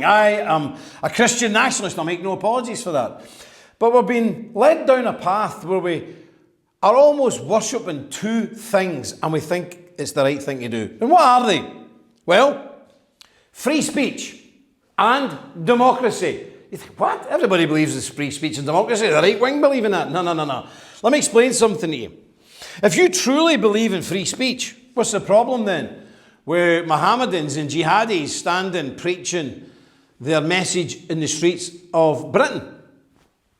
I am a Christian nationalist, I'll make no apologies for that. But we're being led down a path where we are almost worshipping two things and we think it's the right thing to do. And what are they? Well, free speech and democracy. You think, what? Everybody believes it's free speech and democracy. The right wing believe in that. No. Let me explain something to you. If you truly believe in free speech, what's the problem then? Where Mohammedans and jihadis standing preaching their message in the streets of Britain.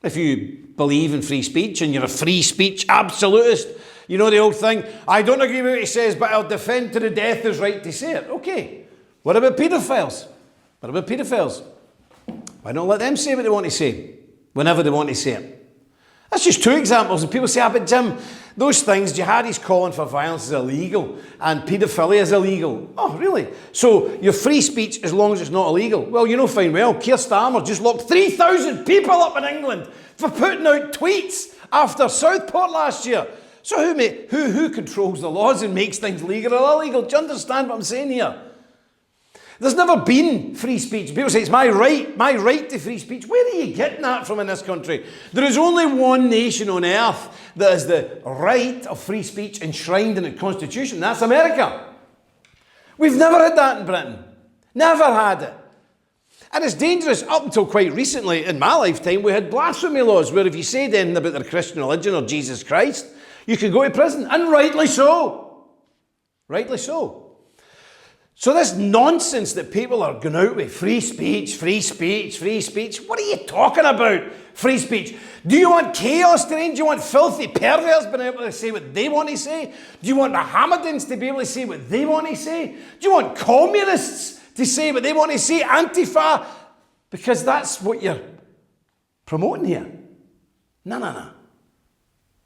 If you believe in free speech and you're a free speech absolutist, you know the old thing, I don't agree with what he says, but I'll defend to the death his right to say it. Okay. What about paedophiles? Why not let them say what they want to say, whenever they want to say it? That's just two examples. And people say, but Jim, those things, jihadis calling for violence is illegal and paedophilia is illegal. Oh, really? So your free speech as long as it's not illegal? Well, you know fine well, Keir Starmer just locked 3,000 people up in England for putting out tweets after Southport last year. So who controls the laws and makes things legal or illegal? Do you understand what I'm saying here? There's never been free speech. People say it's my right to free speech. Where are you getting that from in this country? There is only one nation on earth that has the right of free speech enshrined in the Constitution. That's America. We've never had that in Britain. Never had it. And it's dangerous. Up until quite recently, in my lifetime, we had blasphemy laws where if you said anything about their Christian religion or Jesus Christ, you could go to prison. And rightly so. Rightly so. So this nonsense that people are going out with, free speech, what are you talking about? Free speech. Do you want chaos to reign? Do you want filthy perverts being able to say what they want to say? Do you want the Mohammedans to be able to say what they want to say? Do you want communists to say what they want to say? Antifa? Because that's what you're promoting here. No.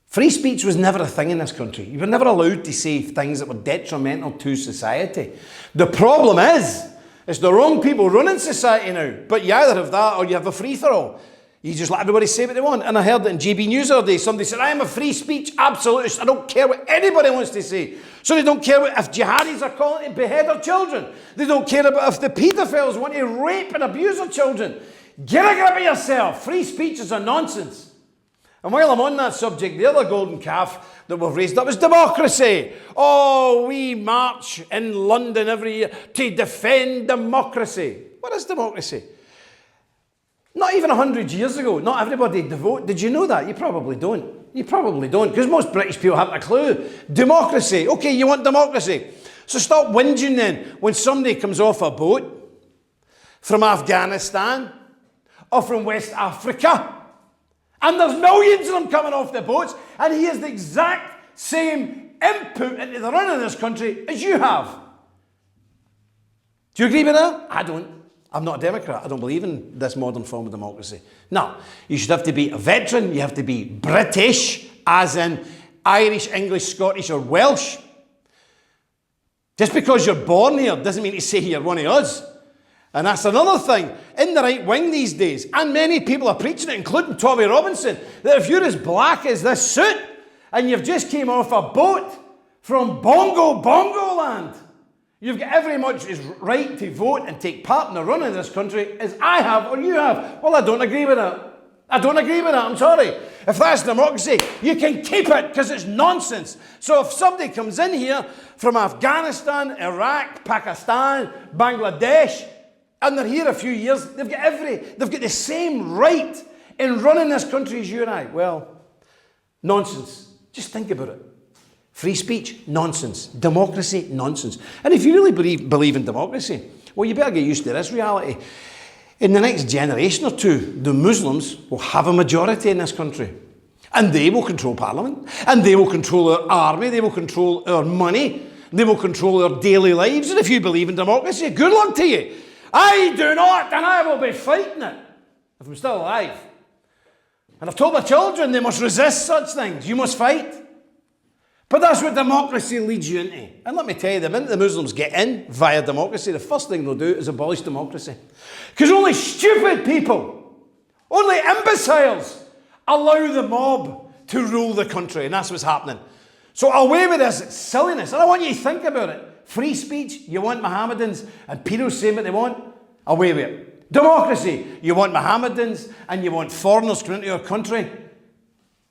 Free speech was never a thing in this country. You were never allowed to say things that were detrimental to society. The problem is, it's the wrong people running society now. But you either have that or you have a free-for-all. You just let everybody say what they want. And I heard it in GB News the other day. Somebody said, I am a free speech absolutist. I don't care what anybody wants to say. So they don't care if jihadis are calling to behead their children. They don't care about if the paedophiles want to rape and abuse their children. Get a grip of yourself. Free speech is a nonsense. And while I'm on that subject, the other golden calf that we've raised up is democracy. Oh, we march in London every year to defend democracy. What is democracy? Not even 100 years ago, not everybody voted. Did you know that? You probably don't. Because most British people haven't a clue. Democracy. Okay, you want democracy. So stop whinging then when somebody comes off a boat from Afghanistan or from West Africa. And there's millions of them coming off the boats, and he has the exact same input into the running of this country as you have. Do you agree with that? I don't. I'm not a Democrat. I don't believe in this modern form of democracy. No, you should have to be a veteran. You have to be British, as in Irish, English, Scottish, or Welsh. Just because you're born here doesn't mean to say you're one of us. And that's another thing, in the right wing these days, and many people are preaching it, including Tommy Robinson, that if you're as black as this suit, and you've just came off a boat from Bongo land, you've got every much as right to vote and take part in the running of this country as I have or you have. Well, I don't agree with that. I'm sorry. If that's democracy, you can keep it because it's nonsense. So if somebody comes in here from Afghanistan, Iraq, Pakistan, Bangladesh, and they're here a few years, they've got the same right in running this country as you and I. Well, nonsense. Just think about it. Free speech, nonsense. Democracy, nonsense. And if you really believe in democracy, well, you better get used to this reality. In the next generation or two, the Muslims will have a majority in this country. And they will control Parliament. And they will control our army. They will control our money. They will control our daily lives. And if you believe in democracy, good luck to you. I do not, and I will be fighting it if I'm still alive. And I've told my children they must resist such things. You must fight. But that's what democracy leads you into. And let me tell you, the minute the Muslims get in via democracy, the first thing they'll do is abolish democracy. Because only stupid people, only imbeciles allow the mob to rule the country. And that's what's happening. So away with this silliness. And I want you to think about it. Free speech, you want Mohammedans and pedos saying what they want? Away with it. Democracy. You want Mohammedans and you want foreigners coming into your country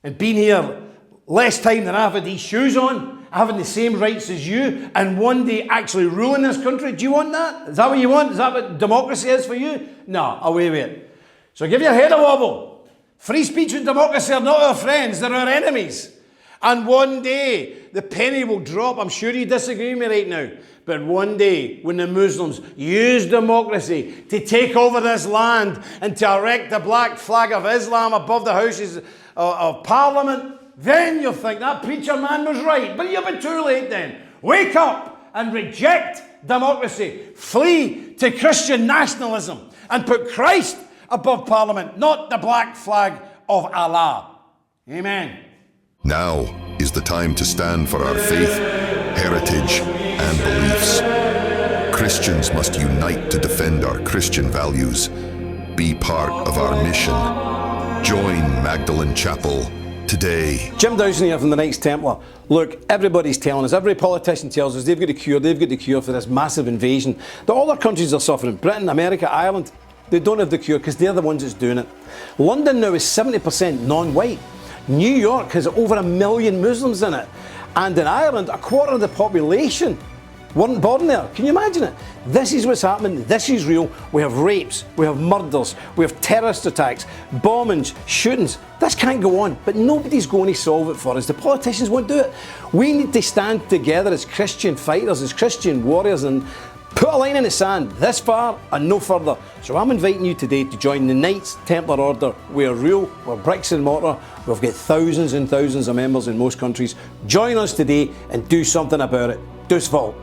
and being here less time than I've had these shoes on, having the same rights as you, and one day actually ruling this country. Do you want that? Is that what you want? Is that what democracy is for you? No, away with it. So give your head a wobble. Free speech and democracy are not our friends, they're our enemies. And one day, the penny will drop. I'm sure you disagree with me right now. But one day, when the Muslims use democracy to take over this land and to erect the black flag of Islam above the Houses of Parliament, then you'll think that preacher man was right. But you'll be too late then. Wake up and reject democracy. Flee to Christian nationalism and put Christ above Parliament, not the black flag of Allah. Amen. Now is the time to stand for our faith, heritage, and beliefs. Christians must unite to defend our Christian values. Be part of our mission. Join Magdalen Chapel today. Jim Dowson here from the Knights Templar. Look, everybody's telling us, every politician tells us they've got the cure for this massive invasion that all our countries are suffering. Britain, America, Ireland, they don't have the cure because they're the ones that's doing it. London now is 70% non-white. New York has over 1 million Muslims in it. And in Ireland, a quarter of the population weren't born there. Can you imagine it? This is what's happening. This is real. We have rapes, we have murders, we have terrorist attacks, bombings, shootings. This can't go on, but nobody's going to solve it for us. The politicians won't do it. We need to stand together as Christian fighters, as Christian warriors, and put a line in the sand this far and no further. So I'm inviting you today to join the Knights Templar Order. We're real, we're bricks and mortar. We've got thousands and thousands of members in most countries. Join us today and do something about it. Dus vol.